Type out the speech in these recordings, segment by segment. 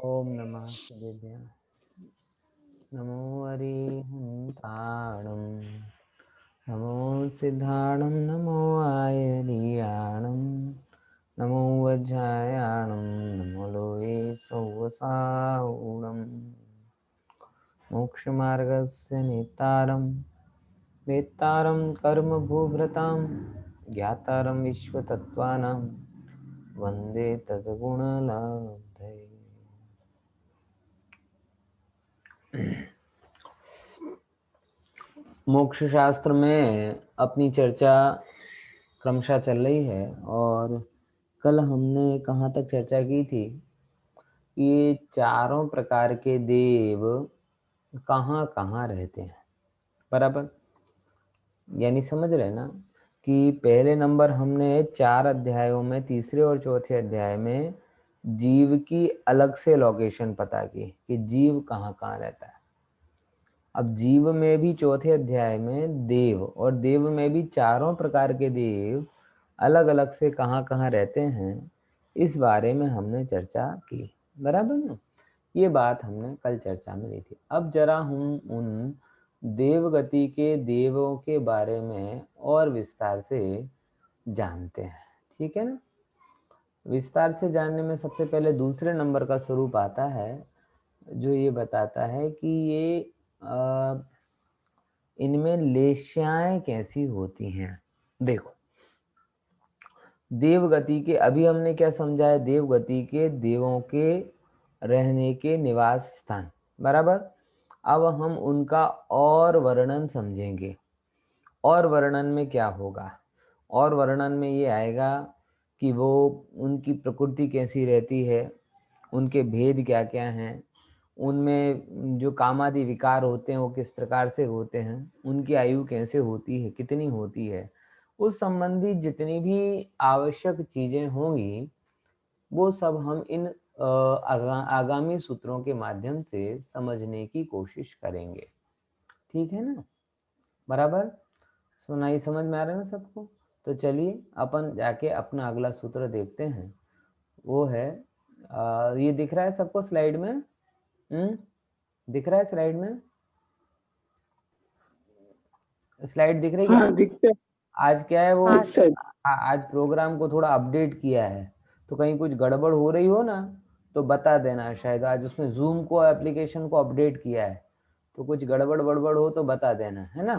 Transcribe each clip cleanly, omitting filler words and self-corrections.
ओम नमः शिवाय। नमो हरिहंताणं नमो सिद्धाणं नमो आयर्याणं नमो वज्रायाणं नमो लोये सौवसाऊणं मोक्षमार्गस्य नेतारं वेत्तारं कर्मभूभृतां ज्ञातारं विश्वतत्त्वानां वन्दे तद्गुणलब्धये। मोक्ष शास्त्र में अपनी चर्चा क्रमशः चल रही है और कल हमने कहाँ तक चर्चा की थी। ये चारों प्रकार के देव कहाँ कहाँ रहते हैं, बराबर। यानी समझ रहे ना कि पहले नंबर हमने 4 अध्यायों में तीसरे और चौथे अध्याय में जीव की अलग से लोकेशन पता की कि जीव कहाँ कहाँ रहता है। अब जीव में भी चौथे अध्याय में देव, और देव में भी चारों प्रकार के देव अलग अलग से कहाँ कहाँ रहते हैं, इस बारे में हमने चर्चा की, बराबर ना। ये बात हमने कल चर्चा में ली थी। अब जरा हम उन देवगति के देवों के बारे में और विस्तार से जानते हैं, ठीक है ना। विस्तार से जानने में सबसे पहले दूसरे नंबर का स्वरूप आता है, जो ये बताता है कि ये इनमें लेश्याएं कैसी होती हैं। देखो, देवगति के अभी हमने क्या समझा है, देवगति के देवों के रहने के निवास स्थान, बराबर। अब हम उनका और वर्णन समझेंगे। और वर्णन में क्या होगा, और वर्णन में ये आएगा कि वो उनकी प्रकृति कैसी रहती है, उनके भेद क्या क्या हैं, उनमें जो कामादि विकार होते हैं वो किस प्रकार से होते हैं, उनकी आयु कैसे होती है, कितनी होती है, उस संबंधी जितनी भी आवश्यक चीजें होंगी वो सब हम इन आगामी सूत्रों के माध्यम से समझने की कोशिश करेंगे, ठीक है ना, बराबर। सुनाई समझ में आ रहा है ना सबको। तो चलिए अपन जाके अपना अगला सूत्र देखते हैं। वो है ये दिख रहा है सबको स्लाइड में? दिख रहा है स्लाइड में? स्लाइड दिख रही है? हाँ, दिखते आज क्या है वो, हैं। आज प्रोग्राम को थोड़ा अपडेट किया है, तो कहीं कुछ गड़बड़ हो रही हो ना तो बता देना। शायद आज उसमें जूम को एप्लीकेशन को अपडेट किया है, तो कुछ गड़बड़ बड़बड़ हो तो बता देना, है ना।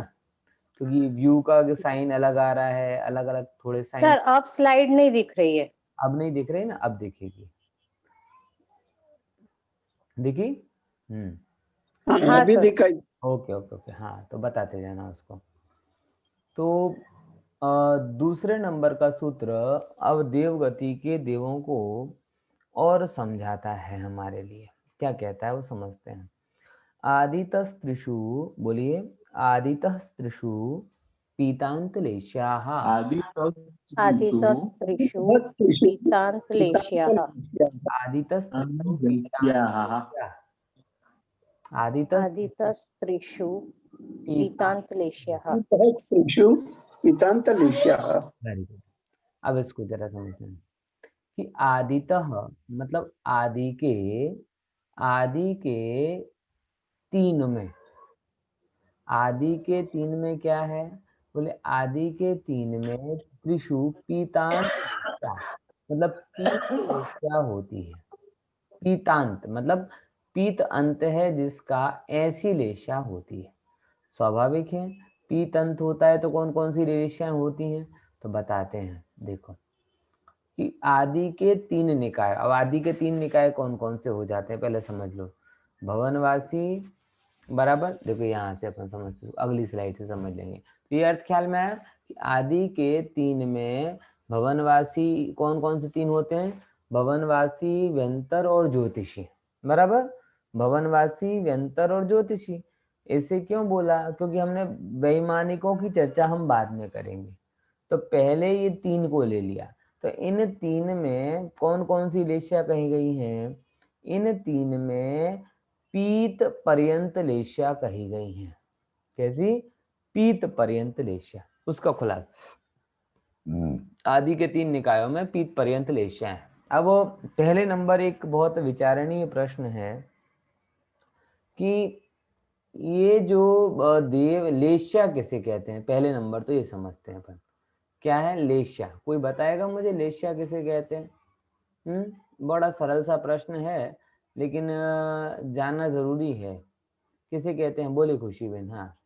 क्योंकि व्यू का साइन अलग आ रहा है, अलग अलग थोड़े साइन। सर अब स्लाइड नहीं दिख रही है। अब नहीं दिख रही ना, अब दिखेगी। दिखी? हाँ, हाँ अभी सर। दिखाई। ओके ओके ओके, हाँ तो बताते जाना उसको। तो दूसरे नंबर का सूत्र अब देवगति के देवों को और समझाता है हमारे लिए। क्या कहता है वो समझते हैं। आदितस्त्रिषु, बोलिए, आदितस्त्रिषु पीतांतलेश्याः। आदितस्त्रिषु पीतांतलेश्याः। आदितस्त्रिषु पीतांतलेश्याः। आदितस्त्रिषु पीतांतलेश्याः। स्त्रीषु पीतांतलेश्याः। Very good. अब इसको जरा समझते हैं कि आदितः मतलब आदि के तीन में, आदि के तीन में क्या है, बोले आदि के तीन में त्रिषु पीतांत लेशा, मतलब पीत लेशा होती है। पीतांत मतलब पीत अंत है जिसका ऐसी लेशा होती है। स्वाभाविक है, पीत अंत होता है तो कौन कौन सी लेशाएं होती हैं, तो बताते हैं। देखो कि आदि के तीन निकाय, अब आदि के तीन निकाय कौन कौन से हो जाते हैं पहले समझ लो। भवनवासी, बराबर। देखो यहाँ से अपन समझते, अगली स्लाइड से समझ लेंगे। तो ये अर्थ ख्याल में आया कि आदि के तीन में भवनवासी कौन कौन से तीन होते हैं, भवनवासी, व्यंतर और ज्योतिषी, बराबर। भवनवासी, व्यंतर और ज्योतिषी। ऐसे क्यों बोला, क्योंकि हमने वैमानिकों की चर्चा हम बाद में करेंगे, तो पहले ये तीन को ले लिया। तो इन तीन में कौन कौन सी लेशिया कही गई हैं, इन तीन में पीत पर्यंत लेशिया कही गई हैं। कैसी? पीत पर्यंत लेशिया, उसका खुलासा। आदि के तीन निकायों में पीत पर्यंत लेशिया है। अब वो पहले नंबर एक बहुत विचारणीय प्रश्न है कि ये जो देव लेश्या किसे कहते हैं। पहले नंबर तो ये समझते हैं अपन, क्या है लेश्या। कोई बताएगा मुझे लेश्या किसे कहते हैं? बड़ा सरल सा प्रश्न है, लेकिन जानना जरूरी है। किसे कहते हैं? बोले खुशी बहन। हाँ,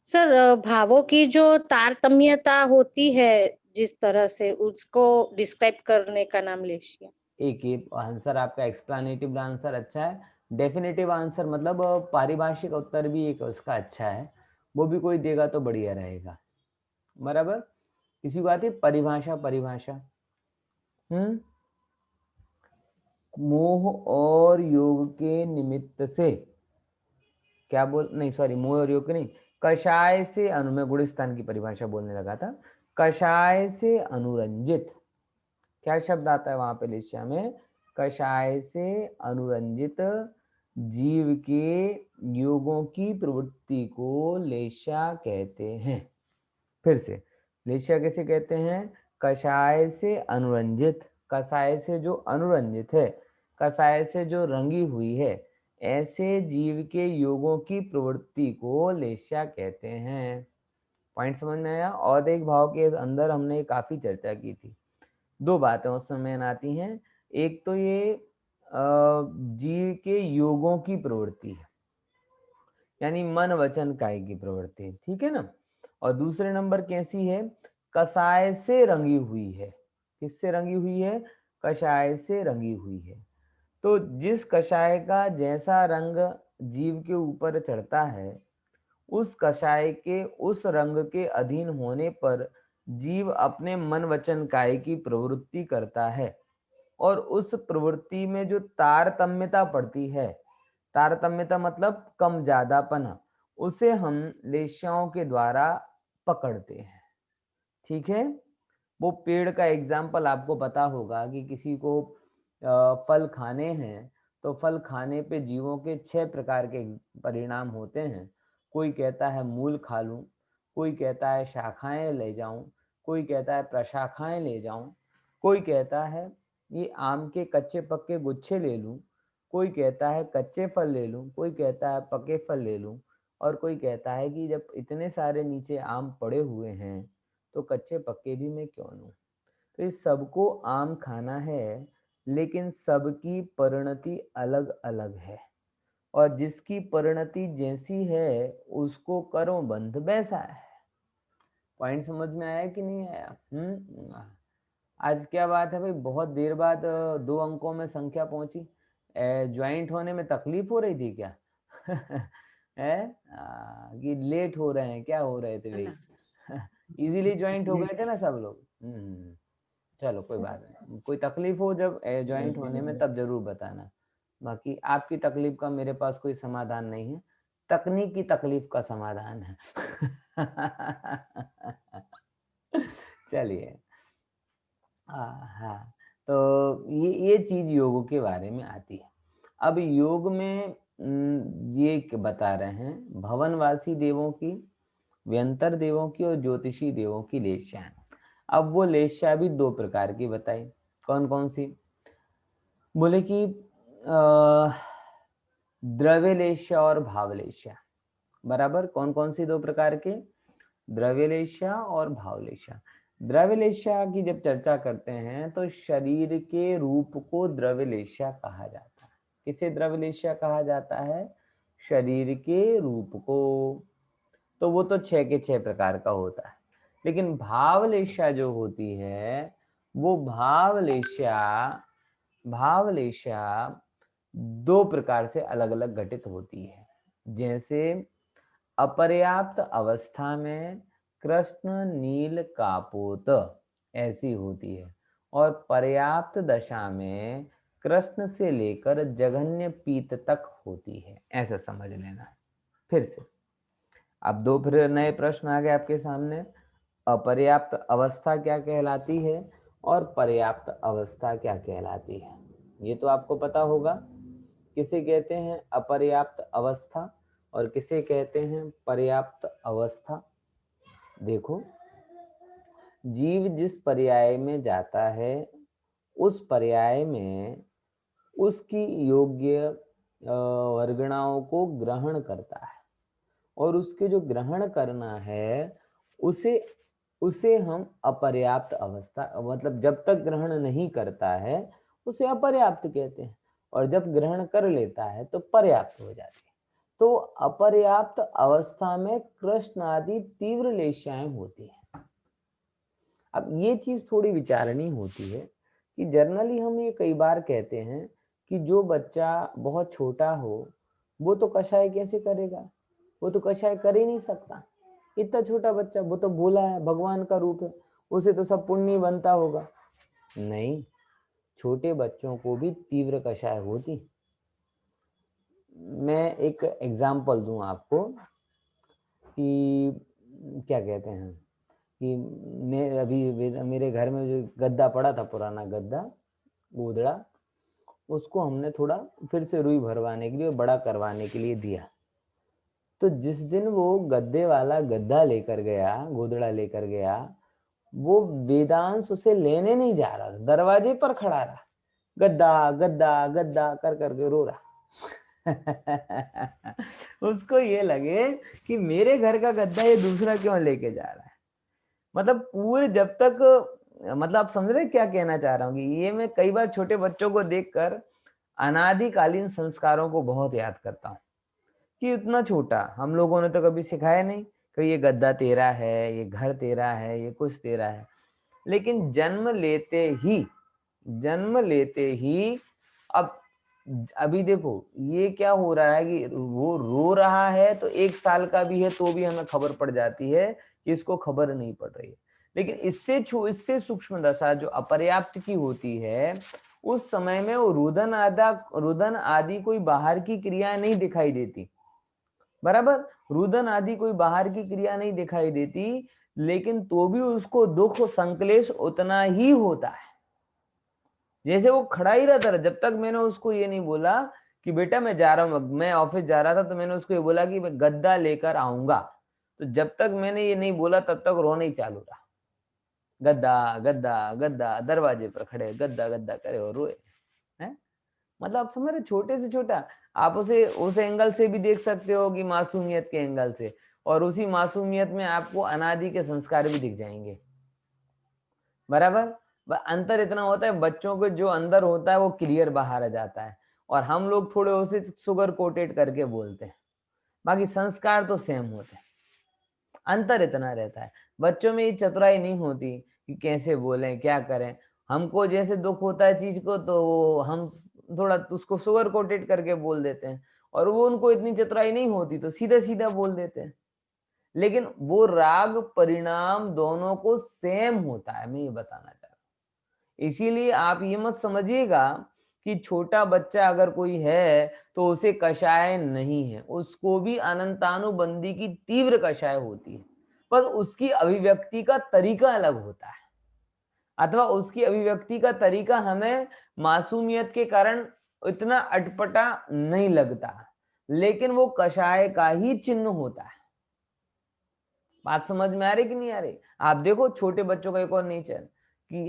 सर भावों की जो तारतम्यता होती है जिस तरह से, उसको डिस्क्राइब करने का नाम लेशिया। एक ये आंसर आपका एक्सप्लेनेटिव आंसर अच्छा है। डेफिनेटिव आंसर मतलब पारिभाषिक उत्तर भी एक उसका अच्छा है, वो भी कोई देगा तो बढ़िया रहेगा। बराबर। किसी को आती है परिभाषा? परिभाषा मोह और योग के निमित्त से, क्या बोल, नहीं सॉरी, मोह और योग के नहीं, कषाय से अनु, मैं गुणस्थान की परिभाषा बोलने लगा था। कषाय से अनुरंजित, क्या शब्द आता है वहां पे लिस्या में? कषाय से अनुरंजित जीव के योगों की प्रवृत्ति को लेश्या कहते हैं। फिर से, लेश्या कैसे कहते हैं? कषाय से अनुरंजित, कषाय से जो अनुरंजित है, कषाय से जो रंगी हुई है, ऐसे जीव के योगों की प्रवृत्ति को लेश्या कहते हैं। पॉइंट समझ में आया? और एक भाव के अंदर हमने काफी चर्चा की थी। दो बातें उस समय आती हैं। एक तो ये जीव के योगों की प्रवृत्ति है, यानी मन वचन काय की प्रवृत्ति, ठीक है ना। और दूसरे नंबर कैसी है? कषाय से रंगी हुई है। किससे रंगी हुई है? कषाय से रंगी हुई है। तो जिस कषाय का जैसा रंग जीव के ऊपर चढ़ता है, उस कषाय के उस रंग के अधीन होने पर जीव अपने मन वचन काय की प्रवृत्ति करता है। और उस प्रवृत्ति में जो तारतम्यता पड़ती है, तारतम्यता मतलब कम ज्यादापन, उसे हम लेश्याओं के द्वारा पकड़ते हैं। ठीक है। वो पेड़ का एग्जाम्पल आपको पता होगा कि किसी को फल खाने हैं, तो फल खाने पे जीवों के 6 प्रकार के परिणाम होते हैं। कोई कहता है मूल खा लूं, कोई कहता है शाखाएं ले जाऊं, कोई कहता है प्रशाखाएं ले जाऊं, कोई कहता है ये आम के कच्चे पक्के गुच्छे ले लूं, कोई कहता है कच्चे फल ले लूं, कोई कहता है पके फल ले लूं, और कोई कहता है कि जब इतने सारे नीचे आम पड़े हुए हैं तो कच्चे पक्के भी मैं क्यों लूं। तो इस सबको आम खाना है, लेकिन सबकी परिणति अलग अलग है, और जिसकी परिणति जैसी है उसको करो बंध वैसा है। पॉइंट समझ में आया कि नहीं आया? आज क्या बात है भाई, बहुत देर बाद 2 अंकों में संख्या पहुंची। ज्वाइंट होने में तकलीफ हो रही थी क्या? है कि लेट हो रहे हैं, क्या हो रहे थे भाई? इजीली ज्वाइंट हो गए थे ना सब लोग? चलो कोई बात नहीं, कोई तकलीफ हो जब ज्वाइंट होने में तब जरूर बताना। बाकी आपकी तकलीफ का मेरे पास कोई समाधान नहीं है, तकनीकी तकलीफ का समाधान है। चलिए। हाँ, तो ये चीज योग के बारे में आती है। अब योग में ये बता रहे हैं भवनवासी देवों की, व्यंतर देवों की और ज्योतिषी देवों की लेश्या। अब वो लेश्या भी 2 प्रकार की बताई। कौन कौन सी? बोले कि द्रव्य लेश्या और भाव लेश्या। बराबर। कौन कौन सी 2 प्रकार के? द्रव्य लेश्या और भाव लेश्या। द्रव्य लेश्या की जब चर्चा करते हैं तो शरीर के रूप को द्रव्य लेश्या कहा जाता है। किसे द्रव्य लेश्या कहा जाता है? शरीर के रूप को। तो वो तो 6 के 6 प्रकार का होता है। लेकिन भावलेश्या जो होती है, वो भावलेश्या 2 प्रकार से अलग अलग घटित होती है। जैसे अपर्याप्त अवस्था में कृष्ण नील कापोत ऐसी होती है, और पर्याप्त दशा में कृष्ण से लेकर जघन्य पीत तक होती है, ऐसा समझ लेना। फिर से अब 2 फिर नए प्रश्न आ गए आपके सामने। अपर्याप्त अवस्था क्या कहलाती है और पर्याप्त अवस्था क्या कहलाती है? ये तो आपको पता होगा। किसे कहते हैं अपर्याप्त अवस्था और किसे कहते हैं पर्याप्त अवस्था? देखो, जीव जिस पर्याय में जाता है उस पर्याय में उसकी योग्य वर्गणाओं को ग्रहण करता है, और उसके जो ग्रहण करना है उसे उसे हम अपर्याप्त अवस्था, मतलब जब तक ग्रहण नहीं करता है उसे अपर्याप्त कहते हैं, और जब ग्रहण कर लेता है तो पर्याप्त हो जाती है। तो अपर्याप्त अवस्था में कृष्ण आदि तीव्र लेश्याएं होती हैं। अब ये चीज थोड़ी विचारणी होती है कि जनरली हम ये कई बार कहते हैं कि जो बच्चा बहुत छोटा हो वो तो कषाय कैसे करेगा, वो तो कषाय कर ही नहीं सकता, इतना छोटा बच्चा, वो तो भोला है, भगवान का रूप है, उसे तो सब पुण्य बनता होगा। नहीं, छोटे बच्चों को भी तीव्र कषाय होती। मैं एक एग्जाम्पल दूं आपको कि क्या कहते हैं कि मैं अभी मेरे घर में जो गद्दा पड़ा था, पुराना गद्दा गोदड़ा, उसको हमने थोड़ा फिर से रुई भरवाने के लिए और बड़ा करवाने के लिए दिया। तो जिस दिन वो गद्दे वाला गद्दा लेकर गया, गोदड़ा लेकर गया, वो वेदांश उसे लेने नहीं जा रहा था, दरवाजे पर खड़ा रहा, गद्दा गद्दा गद्दा कर करके रो रहा। उसको ये लगे कि मेरे घर का गद्दा ये दूसरा क्यों लेके जा रहा है। मतलब पूरे जब तक, मतलब आप समझ रहे क्या कहना चाह रहा हूँ कि ये मैं कई बार छोटे बच्चों को देखकर अनादिकालीन संस्कारों को बहुत याद करता हूँ कि इतना छोटा, हम लोगों ने तो कभी सिखाया नहीं कि ये गद्दा तेरा है, ये घर तेरा है, ये कुछ तेरा है। लेकिन जन्म लेते ही अब अभी देखो ये क्या हो रहा है कि वो रो रहा है, तो 1 साल का भी है तो भी हमें खबर पड़ जाती है कि इसको खबर नहीं पड़ रही है। लेकिन इससे सूक्ष्म दशा जो अपर्याप्त की होती है, उस समय में वो रुदन आदि कोई बाहर की क्रिया नहीं दिखाई देती, बराबर, रुदन आदि कोई बाहर की क्रिया नहीं दिखाई देती, लेकिन तो भी उसको दुख संक्लेश उतना ही होता है। जैसे वो खड़ा ही रहता है। जब तक मैंने उसको ये नहीं बोला कि बेटा मैं जा रहा हूँ, मैं ऑफिस जा रहा था तो मैंने उसको ये बोला कि मैं गद्दा लेकर आऊंगा, तो जब तक मैंने ये नहीं बोला तब तक रोना ही चालू रहा, गद्दा गद्दा गद्दा, दरवाजे पर खड़े गद्दा गद्दा करे और रोए हैं। मतलब आप समझ रहे, छोटे से छोटा, आप उसे उस एंगल से भी देख सकते हो कि मासूमियत के एंगल से, और उसी मासूमियत में आपको अनादि के संस्कार भी दिख जाएंगे, बराबर। अंतर इतना होता है, बच्चों को जो अंदर होता है वो क्लियर बाहर आ जाता है, और हम लोग थोड़े उसे सुगर कोटेड करके बोलते हैं, बाकी संस्कार तो सेम होते हैं। अंतर इतना रहता है, बच्चों में ये चतुराई नहीं होती कि कैसे बोलें क्या करें। हमको जैसे दुख होता है चीज को तो हम थोड़ा उसको सुगर कोटेड करके बोल देते हैं, और वो उनको इतनी चतुराई नहीं होती तो सीधा सीधा बोल देते हैं। लेकिन वो राग परिणाम दोनों को सेम होता है, मैं ये बताना चाह रहा हूँ। इसीलिए आप ये मत समझिएगा कि छोटा बच्चा अगर कोई है तो उसे कषाय नहीं है, उसको भी अनंतानुबंधी की तीव्र कषाय होती है, पर उसकी अभिव्यक्ति का तरीका अलग होता है, अथवा उसकी अभिव्यक्ति का तरीका हमें मासूमियत के कारण इतना अटपटा नहीं लगता, लेकिन वो कषाय का ही चिन्ह होता है। बात समझ में आ रही कि नहीं आ रही। आप देखो छोटे बच्चों का एक और नेचर कि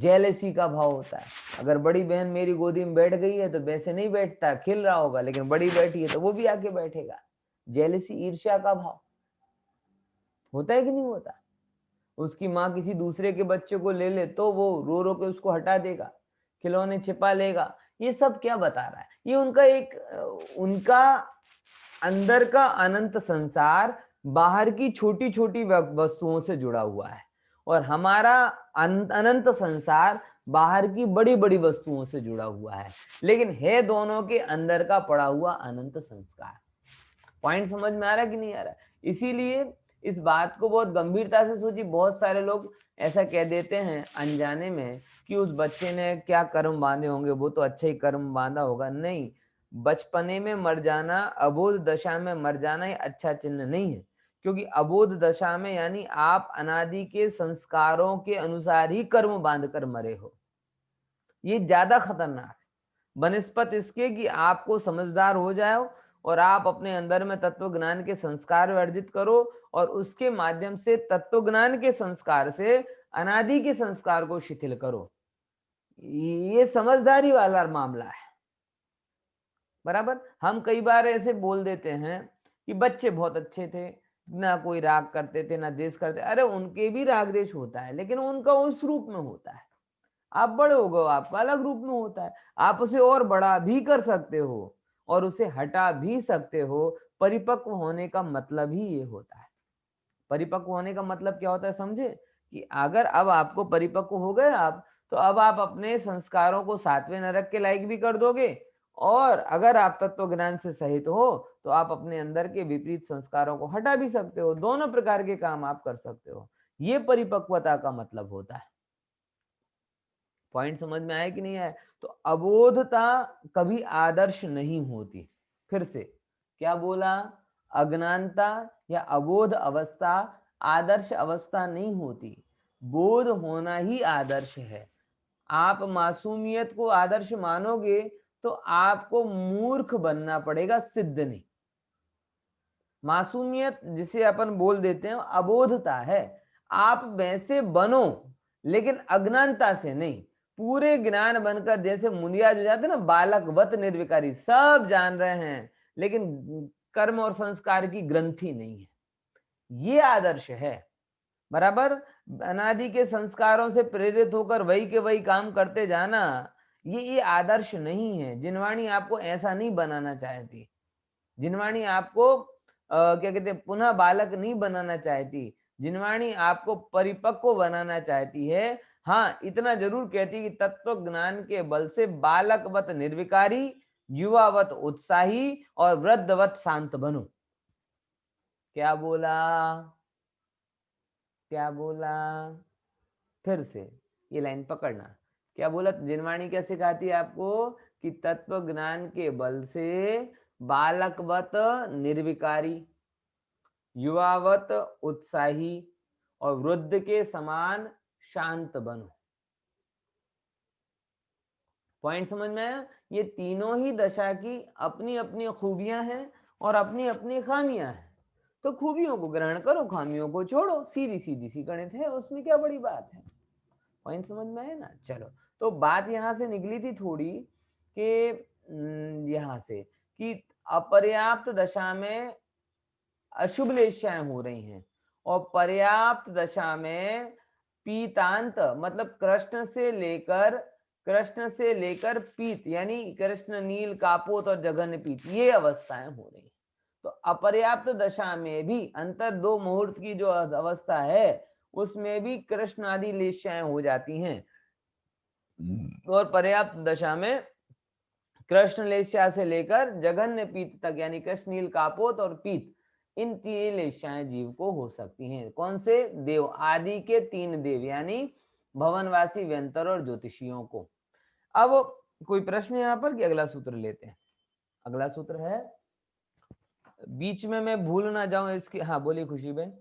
जेलसी का भाव होता है। अगर बड़ी बहन मेरी गोदी में बैठ गई है तो वैसे नहीं बैठता, खिल रहा होगा, लेकिन बड़ी बैठी है तो वो भी आके बैठेगा। जेलसी, ईर्ष्या का भाव होता है कि नहीं होता। उसकी माँ किसी दूसरे के बच्चे को ले ले तो वो रो रो के उसको हटा देगा, खिलौने छिपा लेगा। ये सब क्या बता रहा है, ये उनका अंदर का अनंत संसार बाहर की छोटी छोटी वस्तुओं से जुड़ा हुआ है, और हमारा अनंत संसार बाहर की बड़ी बड़ी वस्तुओं से जुड़ा हुआ है, लेकिन है दोनों के अंदर का पड़ा हुआ अनंत संस्कार। पॉइंट समझ में आ रहा है कि नहीं आ रहा है। इसीलिए इस बात को बहुत गंभीरता से सोचिए। बहुत सारे लोग ऐसा कह देते हैं अनजाने में कि उस बच्चे ने क्या कर्म बांधे होंगे, वो तो अच्छा ही कर्म बांधा होगा। नहीं, बचपने में मर जाना, अबोध दशा में मर जाना ये अच्छा चिन्ह नहीं है, क्योंकि अबोध दशा में यानी आप अनादि के संस्कारों के अनुसार ही कर्म बांध कर मरे हो, ये ज्यादा खतरनाक है बनस्पत इसके कि आपको समझदार हो जाओ और आप अपने अंदर में तत्व ज्ञान के संस्कार अर्जित करो, और उसके माध्यम से तत्व ज्ञान के संस्कार से अनादि के संस्कार को शिथिल करो। ये समझदारी वाला मामला है, बराबर। हम कई बार ऐसे बोल देते हैं कि बच्चे बहुत अच्छे थे, ना कोई राग करते थे ना द्वेष करते। अरे उनके भी राग द्वेष होता है, लेकिन उनका उस रूप में होता है। आप बड़े हो गए, आपका अलग रूप में होता है। आप उसे और बड़ा भी कर सकते हो और उसे हटा भी सकते हो। परिपक्व होने का मतलब ही ये होता है। परिपक्व होने का मतलब क्या होता है समझे, कि अगर अब आपको परिपक्व हो गए आप, तो अब आप अपने संस्कारों को 7वें नरक के लायक भी कर दोगे, और अगर आप तत्व ज्ञान से सहित हो तो आप अपने अंदर के विपरीत संस्कारों को हटा भी सकते हो। दोनों प्रकार के काम आप कर सकते हो। ये परिपक्वता का मतलब होता है। पॉइंट समझ में आया कि नहीं आया? तो अबोधता कभी आदर्श नहीं होती। फिर से क्या बोला, अज्ञानता या अबोध अवस्था आदर्श अवस्था नहीं होती, बोध होना ही आदर्श है। आप मासूमियत को आदर्श मानोगे तो आपको मूर्ख बनना पड़ेगा, सिद्ध नहीं। मासूमियत जिसे अपन बोल देते हैं अबोधता है। आप वैसे बनो, लेकिन अज्ञानता से नहीं। पूरे ज्ञान बनकर, जैसे मुनिया जो जाते ना, बालकवत निर्विकारी, सब जान रहे हैं लेकिन कर्म और संस्कार की ग्रंथि नहीं है। ये आदर्श है, बराबर। अनादि के संस्कारों से प्रेरित होकर वही के वही काम करते जाना, ये आदर्श नहीं है। जिनवाणी आपको ऐसा नहीं बनाना चाहती। जिनवाणी आपको क्या कहते हैं, पुनः बालक नहीं बनाना चाहती। जिनवाणी आपको परिपक्व बनाना चाहती है। हाँ, इतना जरूर कहती कि तत्व ज्ञान के बल से बालकवत निर्विकारी, युवावत उत्साही और वृद्धवत शांत बनो। क्या बोला, क्या बोला? फिर से ये लाइन पकड़ना। क्या बोला? जिनवाणी क्या सिखाती है आपको, कि तत्व ज्ञान के बल से बालकवत निर्विकारी, युवावत उत्साही और वृद्ध के समान शांत बनो। पॉइंट समझ में आया? ये तीनों ही दशा की अपनी अपनी खूबियां हैं और अपनी अपनी खामियां हैं। तो खूबियों को ग्रहण करो, खामियों को छोड़ो। सीधी सीधी सी गणित है, उसमें क्या बड़ी बात है। पॉइंट समझ में आया ना? चलो, तो बात यहां से निकली थी थोड़ी कि यहां से कि अपर्याप्त दशा में अशुभ लेशाएं हो रही हैं, और पर्याप्त दशा में पीतांत मतलब कृष्ण से लेकर पीत, यानी कृष्ण नील कापोत और जघन्य पीत, ये अवस्थाएं हो रही हैं। तो अपर्याप्त दशा में भी अंतर दो मुहूर्त की जो अवस्था है, उसमें भी कृष्ण आदि लेशाएं हो जाती हैं। और पर्याप्त दशा में कृष्ण लेशा से लेकर जघन्य पीत तक, यानी कृष्ण नील कापोत और पीत, इन तीन लेशाएं जीव को हो सकती हैं। कौन से? देव आदि के 3 देव, यानी भवनवासी, व्यंतर और ज्योतिषियों को। अब कोई प्रश्न यहाँ पर, कि अगला सूत्र लेते हैं? अगला सूत्र है, बीच में मैं भूल ना जाऊं इसकी। हाँ बोलिए खुशी बहन।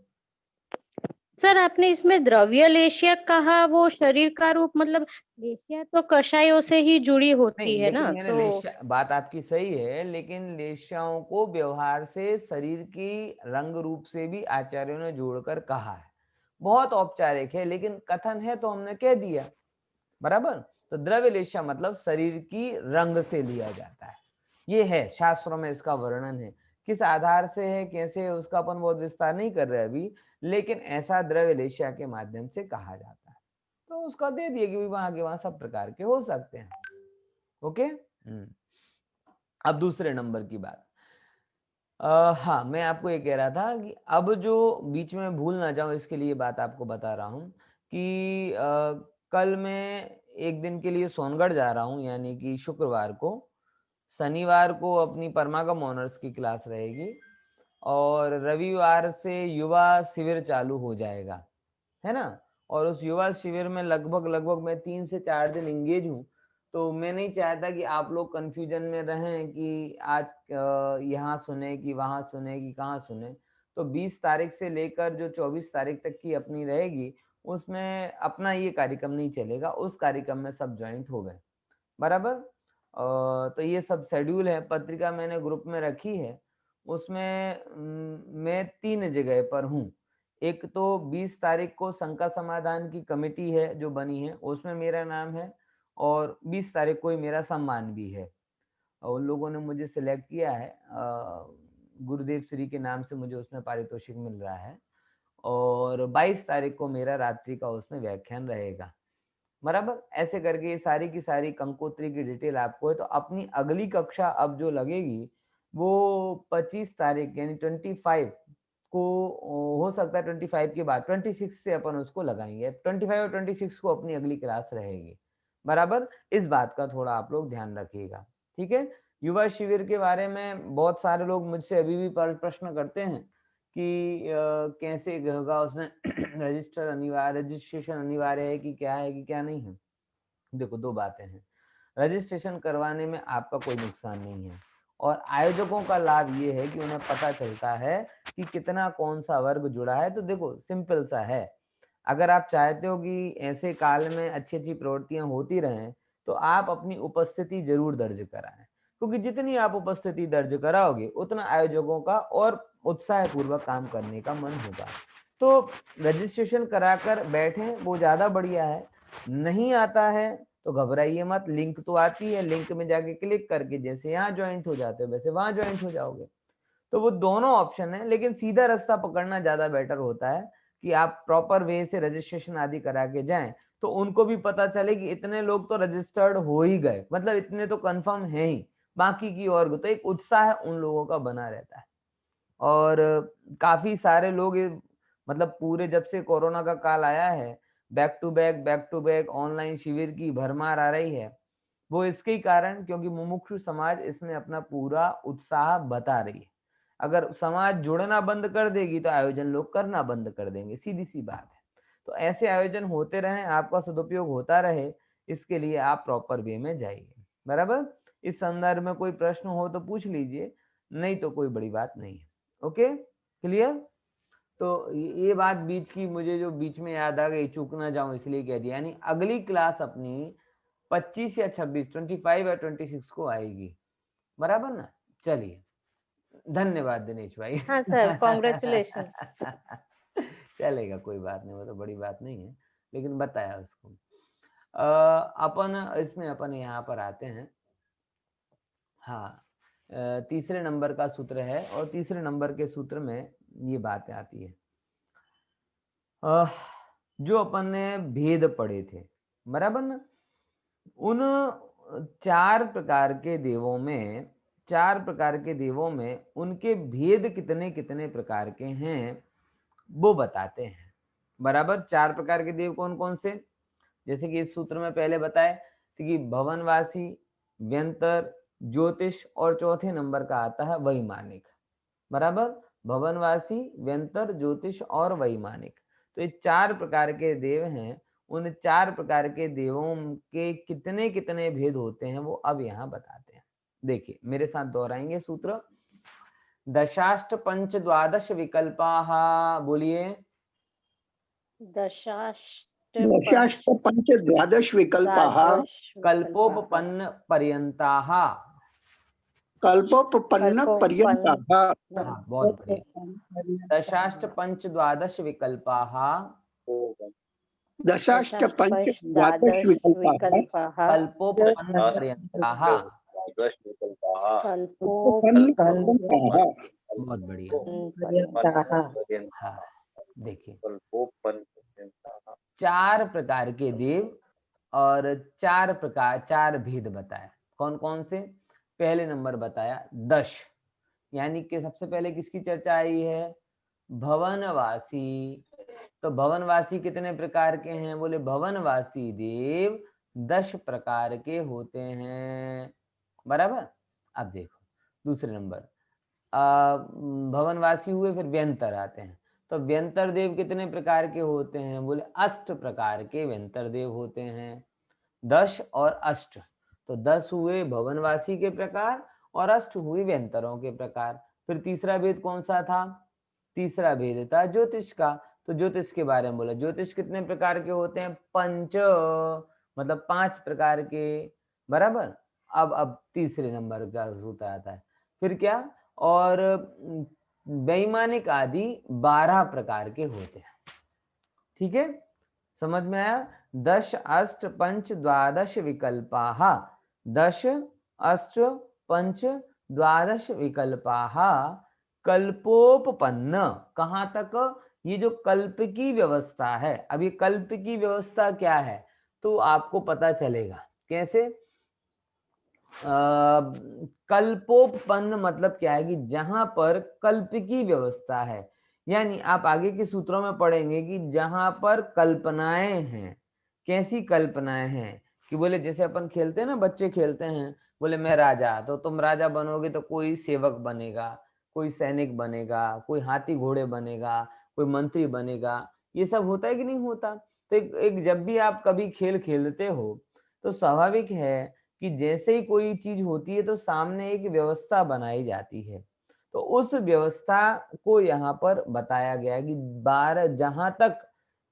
सर आपने इसमें द्रव्य लेशिया कहा, वो शरीर का रूप, मतलब लेशिया तो कषायों से ही जुड़ी होती नहीं, है लेकिन ना, मैंने तो बात आपकी सही है, लेकिन लेश्याओं को व्यवहार से शरीर की रंग रूप से भी आचार्यों ने जोड़कर कहा है। बहुत औपचारिक है, लेकिन कथन है तो हमने कह दिया, बराबर। तो द्रव्य लेश्या मतलब शरीर की रंग से लिया जाता है। ये है, शास्त्रों में इसका वर्णन है। किस आधार से है, कैसे है, उसका अपन बहुत विस्तार नहीं कर रहे अभी, लेकिन ऐसा द्रव्य लेश्या के माध्यम से कहा जाता है। तो उसका दे दिए कि वहां के वहां सब प्रकार के हो सकते हैं। ओके। अब दूसरे नंबर की बात। हाँ, मैं आपको ये कह रहा था कि अब जो बीच में भूल ना जाऊं, इसके लिए बात आपको बता रहा हूं कि कल मैं एक दिन के लिए सोनगढ़ जा रहा हूं, यानी कि शुक्रवार को। शनिवार को अपनी परमागम ऑनर्स की क्लास रहेगी, और रविवार से युवा शिविर चालू हो जाएगा, है ना। और उस युवा शिविर में लगभग मैं 3 से 4 दिन इंगेज हूँ। तो मैं नहीं चाहता कि आप लोग कंफ्यूजन में रहें कि आज यहाँ सुने कि वहां सुने कि कहाँ सुने। तो 20 तारीख से लेकर जो 24 तारीख तक की अपनी रहेगी, उसमें अपना ये कार्यक्रम नहीं चलेगा। उस कार्यक्रम में सब ज्वाइंट हो गए, बराबर। तो ये सब शेड्यूल है, पत्रिका मैंने ग्रुप में रखी है। उसमें मैं 3 जगह पर हूँ। एक तो 20 तारीख को शंका समाधान की कमेटी है जो बनी है, उसमें मेरा नाम है। और 20 तारीख को ही मेरा सम्मान भी है। और उन लोगों ने मुझे सिलेक्ट किया है, गुरुदेव श्री के नाम से मुझे उसमें पारितोषिक मिल रहा है। और 22 तारीख को मेरा रात्रि का उसमें व्याख्यान रहेगा, बराबर। ऐसे करके ये सारी की सारी कंकोत्री की डिटेल आपको है। तो अपनी अगली कक्षा अब जो लगेगी वो 25 तारीख यानी 25 को हो सकता है, 25 के बाद 26 से अपन उसको लगाएंगे। 25 और 26 को अपनी अगली क्लास रहेगी, बराबर। इस बात का थोड़ा आप लोग ध्यान रखिएगा, ठीक है। युवा शिविर के बारे में बहुत सारे लोग मुझसे अभी भी प्रश्न करते हैं कि कैसे होगा उसमें रजिस्ट्रेशन अनिवार्य है कि क्या नहीं है। देखो, दो बातें हैं। रजिस्ट्रेशन करवाने में आपका कोई नुकसान नहीं है, और आयोजकों का लाभ ये है कि उन्हें पता चलता है कि कितना कौन सा वर्ग जुड़ा है। तो देखो, सिंपल सा है, अगर आप चाहते हो कि ऐसे काल में अच्छी अच्छी प्रवृत्तियां होती रहें तो आप अपनी उपस्थिति जरूर दर्ज कराएं, क्योंकि जितनी आप उपस्थिति दर्ज कराओगे उतना आयोजकों का और उत्साह पूर्वक काम करने का मन होगा। तो रजिस्ट्रेशन कराकर बैठें, वो ज्यादा बढ़िया है। नहीं आता है तो घबराइए मत, लिंक तो आती है, लिंक में जाके क्लिक करके जैसे यहाँ ज्वाइंट हो जाते हो वैसे वहां ज्वाइंट हो जाओगे। तो वो दोनों ऑप्शन है, लेकिन सीधा रास्ता पकड़ना ज्यादा बेटर होता है कि आप प्रॉपर वे से रजिस्ट्रेशन आदि करा के जाएं, तो उनको भी पता चले कि इतने लोग तो रजिस्टर्ड हो ही गए, मतलब इतने तो कंफर्म है ही, बाकी की और तो एक उत्साह उन लोगों का बना रहता है। और काफी सारे लोग मतलब पूरे जब से कोरोना का काल आया है, बैक टू बैक ऑनलाइन शिविर की भरमार आ रही है। वो इसके कारण क्योंकि मुमुक्षु समाज इसमें अपना पूरा उत्साह बता रही है। अगर समाज जुड़ना बंद कर देगी तो आयोजन लोग करना बंद कर देंगे, सीधी सी बात है। तो ऐसे आयोजन होते रहे, आपका सदुपयोग होता रहे, इसके लिए आप प्रॉपर वे में जाइए, बराबर। इस संदर्भ में कोई प्रश्न हो तो पूछ लीजिए, नहीं तो कोई बड़ी बात नहीं है। Okay, clear. तो ये बात बीच की मुझे जो बीच में याद आ गई, चूक ना जाऊं इसलिए कह दिया। यानी अगली क्लास अपनी 25 या 26, 25 या 26 को आएगी, बराबर ना। चलिए, धन्यवाद दिनेश भाई। हाँ सर, कॉन्ग्रेचुलेशन। चलेगा, कोई बात नहीं, वो तो बड़ी बात नहीं है, लेकिन बताया उसको। अपन इसमें अपन यहाँ पर आते हैं। हाँ, तीसरे नंबर का सूत्र है, और तीसरे नंबर के सूत्र में ये बातें आती है। जो अपन ने भेद पढ़े थे, बराबर ना, उन चार प्रकार के देवों में उनके भेद कितने कितने प्रकार के हैं वो बताते हैं, बराबर। चार प्रकार के देव कौन कौन से, जैसे कि इस सूत्र में पहले बताए थे कि भवनवासी, व्यंतर, ज्योतिष, और चौथे नंबर का आता है वैमानिक, बराबर। भवनवासी, व्यंतर, ज्योतिष और वैमानिक, तो ये चार प्रकार के देव हैं। उन चार प्रकार के देवों के कितने कितने भेद होते हैं वो अब यहाँ बताते हैं। देखिए, मेरे साथ दोहराएंगे सूत्र। दशाष्ट पंच द्वादश विकल्पाः, बोलिए। दशाष्ट पंच द्वादश विकल्पाः कल्पोपपन्न पर्यंताः। कल्पोपपन्न पर्यंताः। हाँ, बहुत बढ़िया। दशाष्ट पंच द्वादश विकल्पाः दशाष्ट पंच द्वादश विकल्पाः कल्पोपपन्न पर्यंताः। बहुत बढ़िया। हाँ, देखिए, चार प्रकार के देव और चार भेद बताए। कौन कौन से? पहले नंबर बताया दश, यानी कि सबसे पहले किसकी चर्चा आई है? भवनवासी। तो भवनवासी कितने प्रकार के हैं? बोले भवनवासी देव 10 प्रकार के होते हैं, बराबर। अब देखो दूसरे नंबर, भवनवासी हुए, फिर व्यंतर आते हैं। तो व्यंतर देव कितने प्रकार के होते हैं? बोले 8 प्रकार के व्यंतर देव होते हैं। 10 और 8, तो 10 हुए भवनवासी के प्रकार और 8 हुए व्यंतरों के प्रकार। फिर तीसरा भेद कौन सा था? तीसरा भेद था ज्योतिष का। तो ज्योतिष के बारे में बोला, ज्योतिष कितने प्रकार के होते हैं? 5, मतलब 5 प्रकार के, बराबर। अब तीसरे नंबर का सूत्र आता है, फिर क्या? और वैमानिक आदि 12 प्रकार के होते हैं। ठीक है, समझ में आया? दश अष्ट पंच द्वादश विकल्पाः, दश अष्ट पंच द्वादश विकल्पाः कल्पोपपन्न। कहां तक? ये जो कल्प की व्यवस्था है, अब ये कल्प की व्यवस्था क्या है तो आपको पता चलेगा कैसे। कल्पोपपन्न मतलब क्या है कि जहां पर कल्प की व्यवस्था है, यानी आप आगे के सूत्रों में पढ़ेंगे कि जहां पर कल्पनाएं हैं। कैसी कल्पनाएं हैं कि बोले जैसे अपन खेलते हैं ना, बच्चे खेलते हैं, बोले मैं राजा, तो तुम राजा बनोगे तो कोई सेवक बनेगा, कोई सैनिक बनेगा, कोई हाथी घोड़े बनेगा, कोई मंत्री बनेगा। ये सब होता है कि नहीं होता? तो एक जब भी आप कभी खेल खेलते हो तो स्वाभाविक है कि जैसे ही कोई चीज होती है तो सामने एक व्यवस्था बनाई जाती है। तो उस व्यवस्था को यहाँ पर बताया गया है कि 12 जहां तक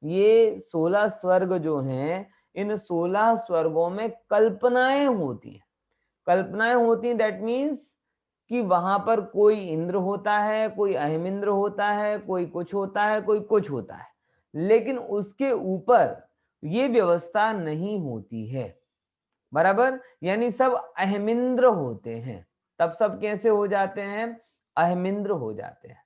ये 16 स्वर्ग जो हैं, इन 16 स्वर्गों में कल्पनाएं होती हैं। कल्पनाएं होती हैं, दैट मीन्स कि वहां पर कोई इंद्र होता है, कोई अहिमिंद्र होता है, कोई कुछ होता है, कोई कुछ होता है, लेकिन उसके ऊपर ये व्यवस्था नहीं होती है। बराबर, यानी सब अहमिंद्र होते हैं। तब सब कैसे हो जाते हैं? अहमिंद्र हो जाते हैं।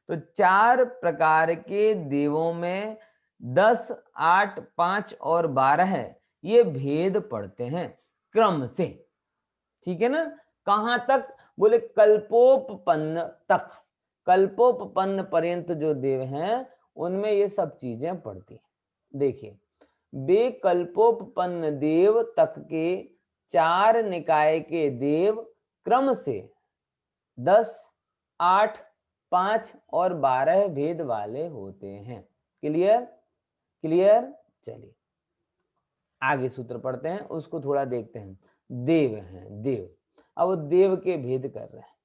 तो 4 प्रकार के देवों में 10, 8, 5 और 12 ये भेद पड़ते हैं क्रम से। ठीक है ना? कहां तक? बोले कल्पोपपन्न तक। कल्पोपपन्न पर्यंत जो देव हैं उनमें ये सब चीजें पड़ती हैं। देखिए, वे कल्पोपपन्न देव तक के 4 निकाय के देव क्रम से 10, 8, 5 और 12 भेद वाले होते हैं। क्लियर? क्लियर? चलिए आगे सूत्र पढ़ते हैं, उसको थोड़ा देखते हैं। देव हैं, देव। अब वो देव के भेद कर रहे हैं।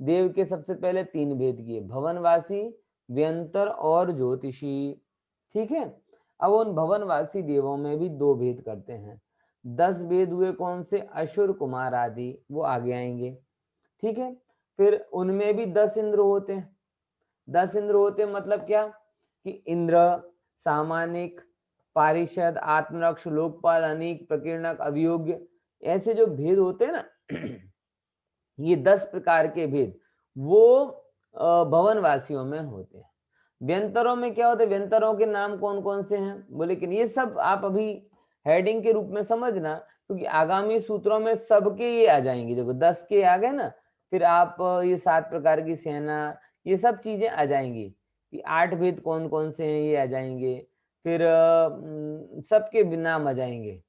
देव के सबसे पहले 3 भेद किए, भवनवासी, व्यंतर और ज्योतिषी। ठीक है? अब उन भवनवासी देवों में भी 2 भेद करते हैं। 10 भेद हुए कौन से? असुर, कुमार आदि, वो आगे आएंगे। ठीक है? फिर उनमें भी 10 इंद्र होते हैं। 10 इंद्र होते हैं मतलब क्या कि इंद्र, सामानिक, पारिषद, आत्मरक्ष, लोकपाल, अनीक, प्रकीर्णक, अभियोग्य, ऐसे जो भेद होते हैं ना ये 10 प्रकार के भेद वो भवनवासियों में होते हैं। व्यंतरों में क्या होता है? व्यंतरों के नाम कौन कौन से हैं? बोले कि ये सब आप अभी हेडिंग के रूप में समझना, क्योंकि आगामी सूत्रों में सबके ये आ जाएंगे। देखो 10 के आ गए ना, फिर आप ये 7 प्रकार की सेना, ये सब चीजें आ जाएंगी कि 8 भेद कौन कौन से हैं, ये आ जाएंगे। फिर सबके नाम आ जाएंगे,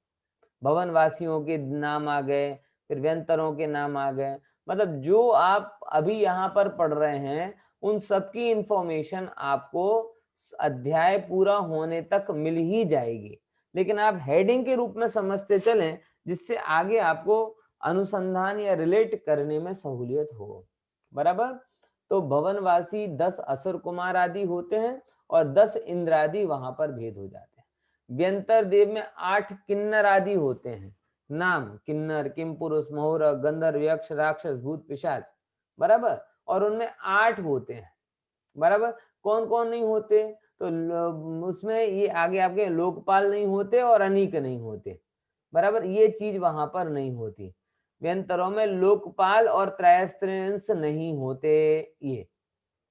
भवनवासियों के नाम आ गए, फिर व्यंतरों के नाम आ गए। मतलब जो आप अभी यहाँ पर पढ़ रहे हैं उन सबकी इंफॉर्मेशन आपको अध्याय पूरा होने तक मिल ही जाएगी, लेकिन आप हेडिंग के रूप में समझते चलें, जिससे आगे आपको अनुसंधान या रिलेट करने में सहूलियत हो। बराबर? तो भवनवासी 10 असुर कुमार आदि होते हैं और 10 इंद्रादि वहां पर भेद हो जाते हैं। व्यंतर देव में 8 किन्नर आदि होते हैं। नाम किन्नर, किम पुरुष, महुर, गंधर्व, यक्ष, राक्षस, भूत, पिशाच। बराबर? और उनमें 8 होते हैं। बराबर? कौन कौन नहीं होते? तो उसमें ये आगे आपके लोकपाल नहीं होते और अनीक नहीं होते। बराबर? ये चीज वहां पर नहीं होती। व्यंतरों में लोकपाल और त्रयस्त्रिंश नहीं होते ये।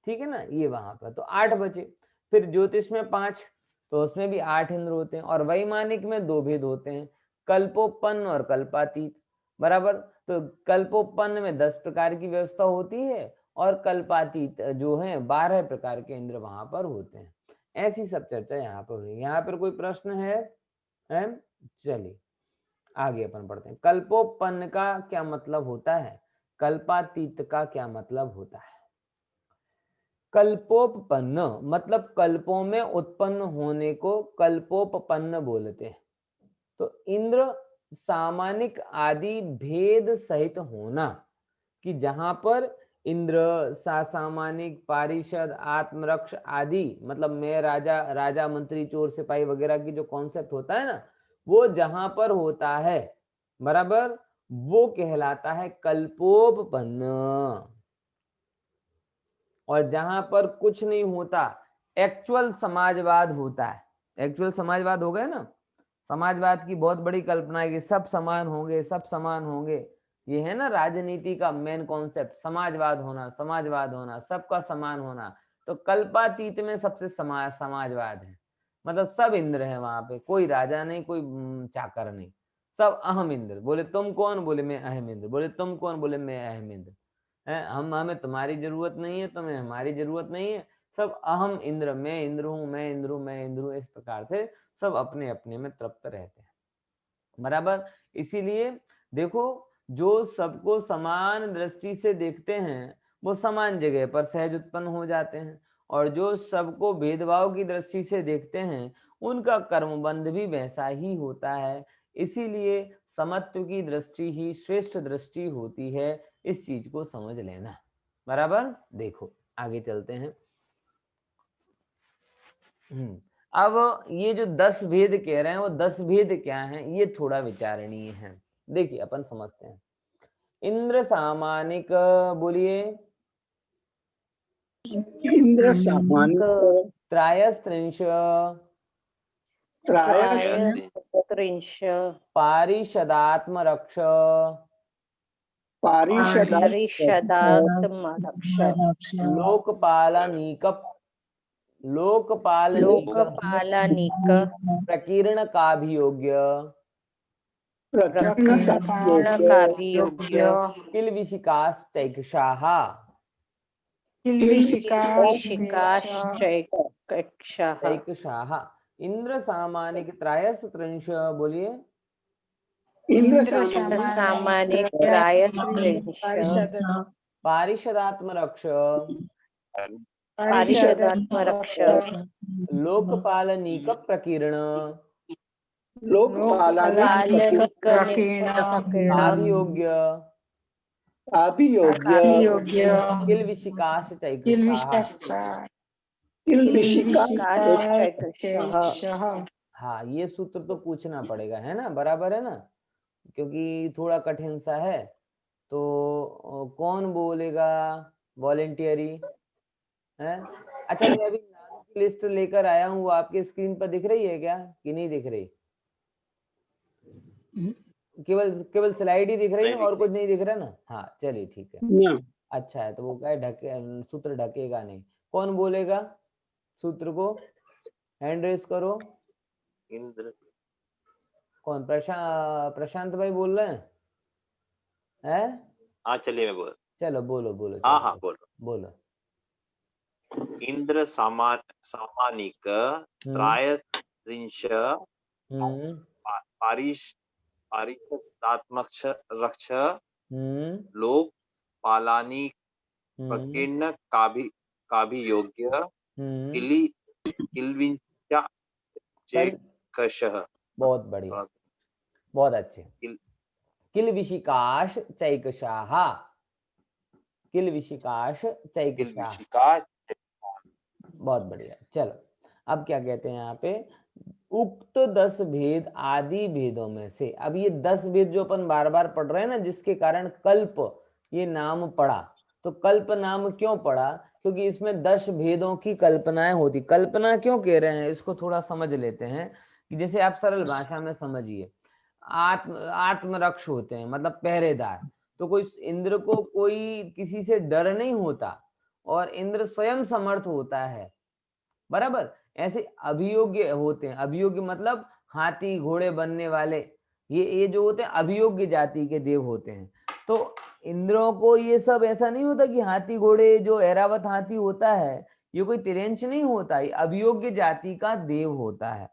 ठीक है ना? ये वहां पर तो 8 बचे। फिर ज्योतिष में 5, तो उसमें भी 8 इंद्र होते हैं। और वैमानिक में 2 भेद होते हैं, कल्पोपन्न और कल्पातीत। बराबर? तो कल्पोपन्न में 10 प्रकार की व्यवस्था होती है और कल्पातीत जो है 12 प्रकार के इंद्र वहां पर होते हैं। ऐसी सब चर्चा यहाँ पर हुई। यहाँ पर कोई प्रश्न है? चलिए आगे अपन पढ़ते हैं। कल्पोपन्न का क्या मतलब होता है? कल्पातीत का क्या मतलब होता है? कल्पोपपन्न मतलब कल्पों में उत्पन्न होने को कल्पोपपन्न बोलते हैं। तो इंद्र, सामानिक आदि भेद सहित होना, कि जहां पर इंद्र, सामानिक, पारिषद, आत्मरक्ष आदि, मतलब मैं राजा, राजा मंत्री, चोर सिपाही वगैरह की जो कॉन्सेप्ट होता है ना, वो जहां पर होता है, बराबर, वो कहलाता है कल्पोपपन्न। और जहां पर कुछ नहीं होता, एक्चुअल समाजवाद होता है, एक्चुअल समाजवाद हो गया ना। समाजवाद की बहुत बड़ी कल्पना है कि सब समान होंगे, सब समान होंगे। ये है ना राजनीति का मेन कॉन्सेप्ट, समाजवाद होना, समाजवाद होना, सबका समान होना। तो कल्पातीत में सबसे समाजवाद है, मतलब सब इंद्र है वहां पे, कोई राजा नहीं, कोई चाकर नहीं, सब अहम इंद्र। बोले तुम कौन, बोले मैं अहम इंद्र। बोले तुम कौन, बोले मैं अहम इंद्र। है हमें तुम्हारी जरूरत नहीं है, तुम्हें हमारी जरूरत नहीं है, सब अहम इंद्र, मैं इंद्र हूं, मैं इंद्र हूं, मैं इंद्र हूं। इस प्रकार से सब अपने अपने में तृप्त रहते हैं, बराबर। इसीलिए देखो, जो सबको समान दृष्टि से देखते हैं वो समान जगह पर सहज उत्पन्न हो जाते हैं, और जो सबको भेदभाव की दृष्टि से देखते हैं उनका कर्मबंध भी वैसा ही होता है। इसीलिए समत्व की दृष्टि ही श्रेष्ठ दृष्टि होती है, इस चीज को समझ लेना, बराबर। देखो आगे चलते हैं। अब ये जो 10 भेद कह रहे हैं, वो 10 भेद क्या हैं, ये थोड़ा विचारणीय है। देखिए अपन समझते हैं। इंद्र सामानिक, बोलिए। इंद्र सामानिक त्रायस्त्रिंश, त्रायस्त्रिंश पारिषदात्म रक्ष, पारिषदात्मरक्ष लोकपालनीक, लोकपालनिक प्रकीर्ण काभियोग्य, प्रकीर्ण का भी योग्य किल विशिकास चैकषाः। चैकषाः। इंद्र सामानिक त्रायस्त्रिंश, बोलिए। इंद्र सामानिक त्रायस्त्रिंश पारिषदात्म रक्ष, पारिषदात्मरक्ष लोकपालनीक प्रकीर्ण, लोकपालानिक काभियोग्य, अभियोग्य किल विशिकास चैकषाः। हाँ, ये सूत्र तो पूछना पड़ेगा, है ना, बराबर है ना, क्योंकि थोड़ा कठिन सा है। तो कौन बोलेगा वॉलेंटियरी है? अच्छा, मैं अभी नाम की लिस्ट लेकर आया हूँ, वो आपके स्क्रीन पर दिख रही है क्या कि नहीं दिख रही? केवल केवल स्लाइड ही दिख रही है ना, और कुछ नहीं दिख रहा ना? हाँ चलिए ठीक है, अच्छा है। तो वो क्या है, ढके सूत्र ढकेगा नहीं। कौन बोलेगा सूत्र को? हैंड रेस करो। इंद्र। कौन? प्रशांत भाई बोल रहे हैं? हाँ चलिए मैं बोल। चलो बोलो बोलो। हाँ हाँ बोलो। बोलो। इंद्र सामानिक त्रायस्त्रिंश पारिषदात्मक रक्ष लोकपालानिक प्रकीर्ण काभियोग्य किल्विंचा चैकषः। बहुत बढ़िया, बहुत अच्छे। किल विशिकाश चैकषाः, किल विशिकाश चैकषाः, बहुत बढ़िया। चलो अब क्या कहते हैं यहाँ पे, उक्त 10 भेद आदि भेदों में से। अब ये 10 भेद जो अपन बार बार पढ़ रहे हैं ना, जिसके कारण कल्प ये नाम पड़ा। तो कल्प नाम क्यों पड़ा? क्योंकि इसमें 10 भेदों की कल्पनाएं होती। कल्पना क्यों कह रहे हैं, इसको थोड़ा समझ लेते हैं कि जैसे आप सरल भाषा में समझिए, आत्मरक्ष होते हैं, मतलब पहरेदार। तो कोई इंद्र को कोई किसी से डर नहीं होता, और इंद्र स्वयं समर्थ होता है, बराबर। ऐसे अभियोग्य होते हैं, अभियोग्य मतलब हाथी घोड़े बनने वाले, ये जो होते हैं अभियोग्य जाति के देव होते हैं। तो इंद्रों को ये सब ऐसा नहीं होता कि हाथी घोड़े, जो ऐरावत हाथी होता है ये कोई तिरंच नहीं होता, ये अभियोग्य जाति का देव होता है।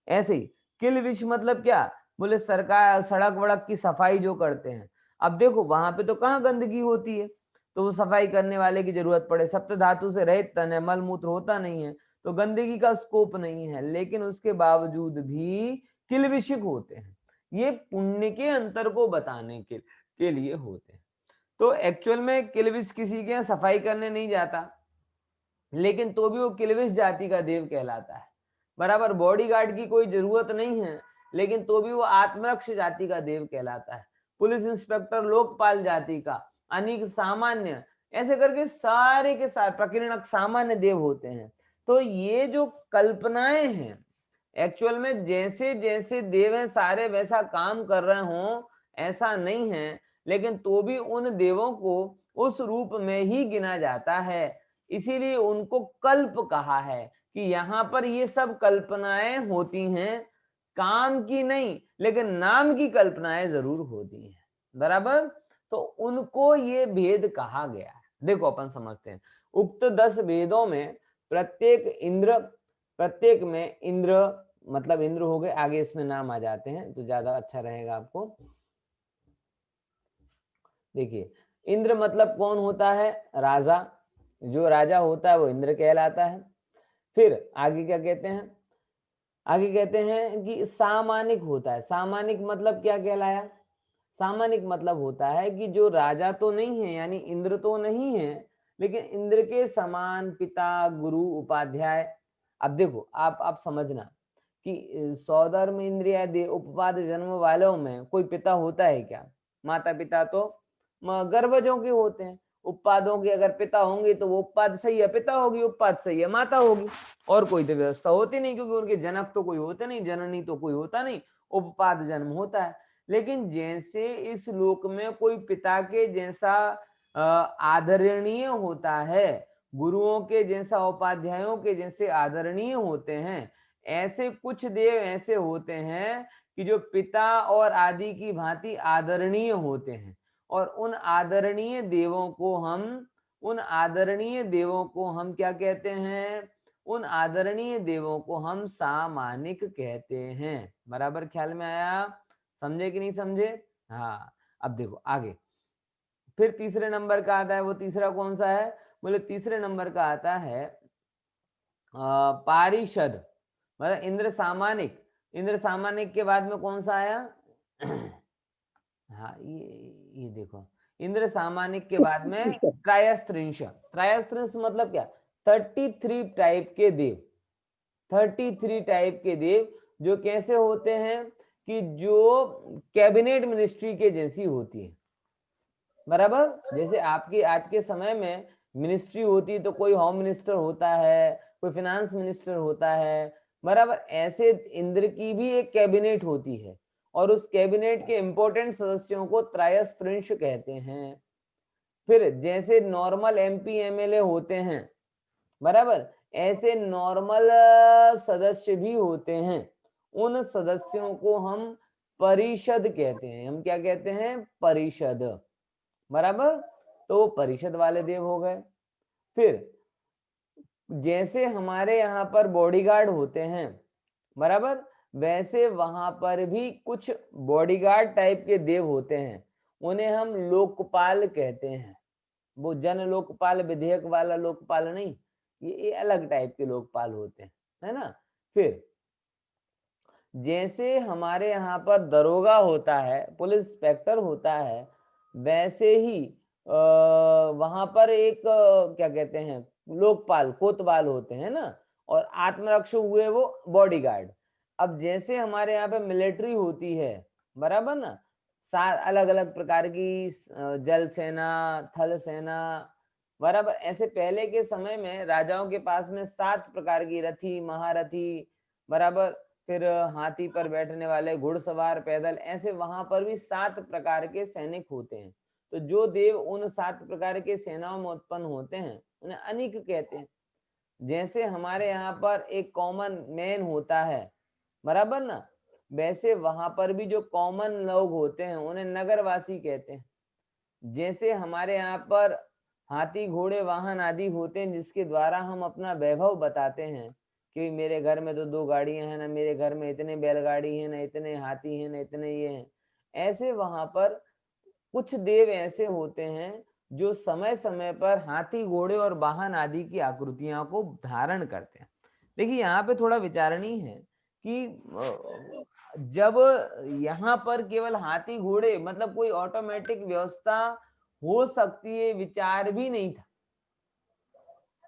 ऐसे ही किल विष मतलब क्या? बोले सरकार सड़क वड़क की सफाई जो करते हैं। अब देखो वहां पे तो कहाँ गंदगी होती है, तो वो सफाई करने वाले की जरूरत पड़े। सप्त धातु से रहित तन है, मल मूत्र होता नहीं है, तो गंदगी का स्कोप नहीं है, लेकिन उसके बावजूद भी किलविषिक होते हैं। ये पुण्य के अंतर को बताने के लिए होते हैं। तो एक्चुअल में किलविष किसी के यहाँ सफाई करने नहीं जाता, लेकिन तो भी वो किलविष जाति का देव कहलाता है, बराबर। बॉडीगार्ड की कोई जरूरत नहीं है, लेकिन तो भी वो आत्मरक्ष जाति का देव कहलाता है। पुलिस इंस्पेक्टर लोकपाल जाति का, अनिक सामान्य, ऐसे करके सारे के सारे प्रकीर्णक सामान्य देव होते हैं। तो ये जो कल्पनाएं हैं, एक्चुअल में जैसे जैसे देव हैं सारे वैसा काम कर रहे हों ऐसा नहीं है, लेकिन तो भी उन देवों को उस रूप में ही गिना जाता है। इसीलिए उनको कल्प कहा है कि यहाँ पर ये सब कल्पनाएं होती हैं, काम की नहीं लेकिन नाम की कल्पनाएं जरूर होती हैं, बराबर। तो उनको ये भेद कहा गया है। देखो अपन समझते हैं, उक्त 10 वेदों में प्रत्येक में इंद्र मतलब इंद्र हो गए, आगे इसमें नाम आ जाते हैं तो ज्यादा अच्छा रहेगा आपको। देखिए इंद्र मतलब कौन होता है, राजा, जो राजा होता है वो इंद्र कहलाता है। फिर आगे क्या कहते हैं, आगे कहते हैं कि सामानिक होता है। सामानिक मतलब क्या कहलाया, सामानिक मतलब होता है कि जो राजा तो नहीं है यानी इंद्र तो नहीं है, लेकिन इंद्र के समान पिता गुरु उपाध्याय। अब देखो आप समझना कि सौधर्म इंद्रिय दे उपपाद जन्म वालों में कोई पिता होता है क्या, माता पिता तो गर्भजों के होते हैं। उपपादों के अगर पिता होंगे तो वो उपपाद सही है पिता होगी, उपपाद सही है माता होगी, और कोई तो व्यवस्था होती नहीं क्योंकि उनके जनक तो कोई होते नहीं, जननी तो कोई होता नहीं, उपपाद जन्म होता है। लेकिन जैसे इस लोक में कोई पिता के जैसा आदरणीय होता है, गुरुओं के जैसा उपाध्यायों के जैसे आदरणीय होते हैं, ऐसे कुछ देव ऐसे होते हैं कि जो पिता और आदि की भांति आदरणीय होते हैं। और उन आदरणीय देवों को हम क्या कहते हैं, उन आदरणीय देवों को हम सामानिक कहते हैं। बराबर ख्याल में आया, समझे कि नहीं समझे। हाँ अब देखो आगे, फिर तीसरे नंबर का आता है, वो तीसरा कौन सा है, बोले तीसरे नंबर का आता है पारिषद, मतलब इंद्र सामानिक। इंद्र सामानिक के बाद में कौन सा आया हाँ ये देखो, इंद्र सामानिक के बाद में त्रयस्त्रिंश। त्रयस्त्रिंश मतलब क्या, 33 टाइप के देव, 33 टाइप के देव जो कैसे होते हैं कि जो कैबिनेट मिनिस्ट्री के जैसी होती है। बराबर, जैसे आपकी आज के समय में मिनिस्ट्री होती है तो कोई होम मिनिस्टर होता है, कोई फिनांस मिनिस्टर होता है, बराबर, ऐसे इंद्र की भी एक कैबिनेट होती है और उस कैबिनेट के इंपॉर्टेंट सदस्यों को त्रयस्त्रिंश कहते हैं। फिर जैसे नॉर्मल एमपी एमएलए होते हैं, बराबर, ऐसे नॉर्मल सदस्य भी होते हैं, उन सदस्यों को हम परिषद कहते हैं। हम क्या कहते हैं, परिषद, बराबर। तो वो परिषद वाले देव हो गए। फिर जैसे हमारे यहाँ पर बॉडीगार्ड होते हैं, बराबर, वैसे वहां पर भी कुछ बॉडीगार्ड टाइप के देव होते हैं, उन्हें हम लोकपाल कहते हैं। वो जन लोकपाल विधेयक वाला लोकपाल नहीं, ये अलग टाइप के लोकपाल होते हैं, है ना। फिर जैसे हमारे यहाँ पर दरोगा होता है, पुलिस इंस्पेक्टर होता है, वैसे ही वहां पर एक क्या कहते हैं, लोकपाल कोतवाल होते हैं ना, और आत्मरक्षक हुए वो बॉडीगार्ड। अब जैसे हमारे यहाँ पे मिलिट्री होती है, बराबर ना, अलग अलग प्रकार की जल सेना, थल सेना, बराबर, ऐसे पहले के समय में राजाओं के पास में 7 प्रकार की रथी, महारथी, बराबर, फिर हाथी पर बैठने वाले, घुड़सवार, पैदल, ऐसे वहां पर भी 7 प्रकार के सैनिक होते हैं। तो जो देव उन 7 प्रकार के सेनाओं में उत्पन्न होते हैं उन्हें अनिक कहते हैं। जैसे हमारे यहाँ पर एक कॉमन मैन होता है, बराबर ना, वैसे वहां पर भी जो कॉमन लोग होते हैं उन्हें नगरवासी कहते हैं। जैसे हमारे यहाँ पर हाथी घोड़े वाहन आदि होते हैं जिसके द्वारा हम अपना वैभव बताते हैं कि मेरे घर में तो 2 गाड़ियां हैं ना, मेरे घर में इतने बैलगाड़ी हैं ना, इतने हाथी हैं ना, इतने ये हैं। ऐसे वहां पर कुछ देव ऐसे होते हैं जो समय समय पर हाथी घोड़े और वाहन आदि की आकृतियों को धारण करते हैं। देखिए यहाँ पे थोड़ा विचारणीय है कि जब यहाँ पर केवल हाथी घोड़े मतलब कोई ऑटोमेटिक व्यवस्था हो सकती है, विचार भी नहीं था,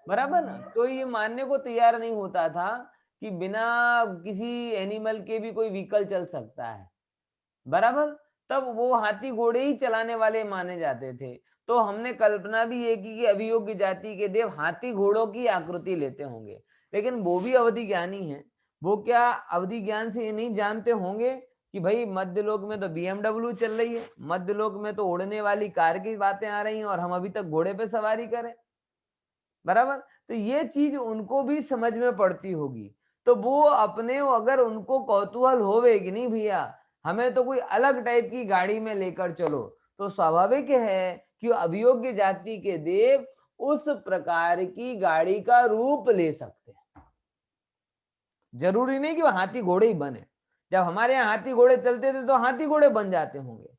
बराबर ना, कोई ये मानने को तैयार नहीं होता था कि बिना किसी एनिमल के भी कोई व्हीकल चल सकता है, बराबर। तब वो हाथी घोड़े ही चलाने वाले माने जाते थे। तो हमने कल्पना भी ये की कि अभियोग्य जाति के देव हाथी घोड़ों की आकृति लेते होंगे, लेकिन वो भी अवधि ज्ञानी है, वो क्या अवधि ज्ञान से ये नहीं जानते होंगे कि भाई मध्य लोक में तो BMW चल रही है, मध्य लोक में तो उड़ने वाली कार की बातें आ रही हैं और हम अभी तक घोड़े पे सवारी करें, बराबर। तो ये चीज उनको भी समझ में पड़ती होगी, तो वो अपने अगर उनको कौतूहल होवे कि नहीं भैया हमें तो कोई अलग टाइप की गाड़ी में लेकर चलो, तो स्वाभाविक है कि अभियोग्य जाति के देव उस प्रकार की गाड़ी का रूप ले सकते हैं। जरूरी नहीं कि वो हाथी घोड़े ही बने। जब हमारे यहाँ हाथी घोड़े चलते थे तो हाथी घोड़े बन जाते होंगे,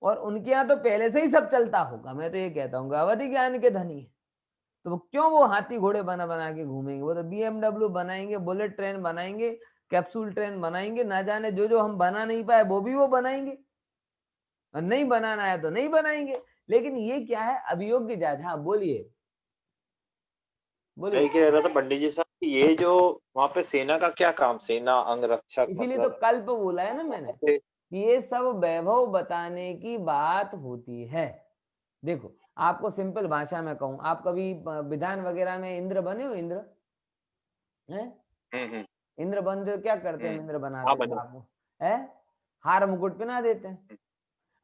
और उनके यहाँ तो पहले से ही सब चलता होगा। मैं तो ये कहता हूँ अवधि ज्ञान के धनी है, तो वो क्यों वो हाथी घोड़े बना बना के घूमेंगे? वो तो BMW बनाएंगे, बुलेट ट्रेन बनाएंगे, कैप्सूल ट्रेन बनाएंगे, ना जाने जो जो हम बना नहीं पाए वो भी वो बनाएंगे, और नहीं बनाना है तो नहीं बनाएंगे। लेकिन ये क्या है, अभियोग्य जाति। हाँ बोलिए मैं कह रहा था पंडित जी साहब कि ये जो वहाँ पे सेना का क्या काम, सेना अंगरक्षक, इसीलिए तो मतलब कल्प बोला है ना मैंने कि ये सब वैभव बताने की बात होती है। देखो आपको सिंपल भाषा में कहूं, आप कभी विधान वगैरह में इंद्र बने हो? इंद्र है, इंद्र बन जो क्या करते हैं? इंद्र बनाते हैं आपको है हार मुकुट पहना देते हैं।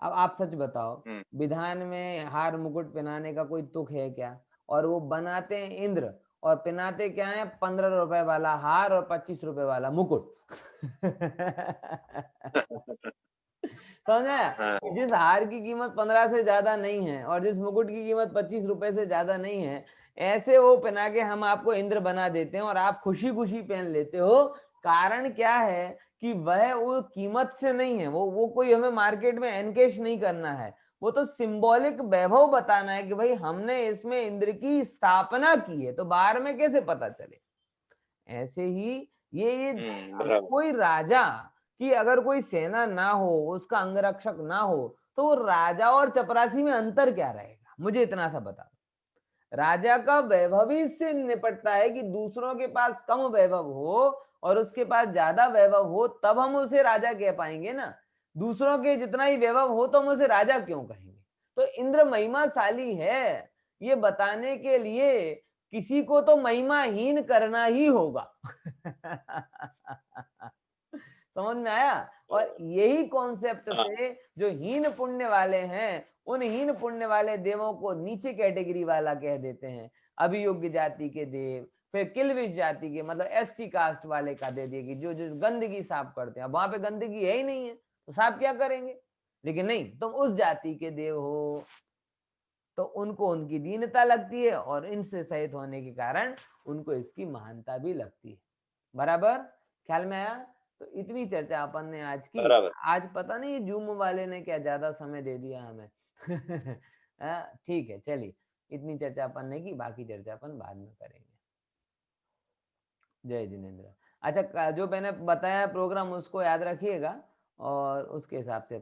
अब आप सच बताओ, विधान में हार मुकुट पहनाने का कोई तुक है क्या? और वो बनाते हैं इंद्र, और पहनाते क्या है? 15 रुपए वाला हार और 25 रुपए वाला मुकुट। समझा? जिस हार की कीमत 15 से ज्यादा नहीं है और जिस मुकुट की कीमत 25 रुपए से ज्यादा नहीं है, ऐसे वो पहना के हम आपको इंद्र बना देते हैं और आप खुशी खुशी पहन लेते हो। कारण क्या है कि वह वो कीमत से नहीं है, वो कोई हमें मार्केट में एनकेश नहीं करना है, वो तो सिंबॉलिक वैभव बताना है कि भाई हमने इसमें इंद्र की स्थापना की है, तो बाहर में कैसे पता चले। ऐसे ही ये कोई राजा कि अगर कोई सेना ना हो, उसका अंगरक्षक ना हो, तो वो राजा और चपरासी में अंतर क्या रहेगा? मुझे इतना सा बता। राजा का वैभव ही इससे निपटता है कि दूसरों के पास कम वैभव हो और उसके पास ज्यादा वैभव हो, तब हम उसे राजा कह पाएंगे ना। दूसरों के जितना ही वैभव हो तो हम उसे राजा क्यों कहेंगे? तो इंद्र महिमाशाली है, ये बताने के लिए किसी को तो महिमाहीन करना ही होगा। समझ में आया? और यही कॉन्सेप्ट से जो हीन पुण्य वाले हैं, उन हीन पुण्य वाले देवों को नीचे कैटेगरी वाला कह देते हैं, अभियोग्य जाति के देव। फिर किलविश जाति के, मतलब ST कास्ट वाले का दे दिए कि जो जो गंदगी साफ करते हैं। अब वहां पे गंदगी है ही नहीं है तो साफ क्या करेंगे? लेकिन नहीं, तुम उस जाति के देव हो तो उनको उनकी दीनता लगती है और इनसे सहित होने के कारण उनको इसकी महानता भी लगती है। बराबर ख्याल में आया? तो इतनी चर्चा अपन ने आज की। आज पता नहीं जूम वाले ने क्या ज्यादा समय दे दिया हमें। ठीक है, चलिए इतनी चर्चा अपन ने की, बाकी चर्चा अपन बाद में करेंगे। जय जिनेन्द्र। अच्छा, जो मैंने बताया प्रोग्राम उसको याद रखिएगा और उसके हिसाब से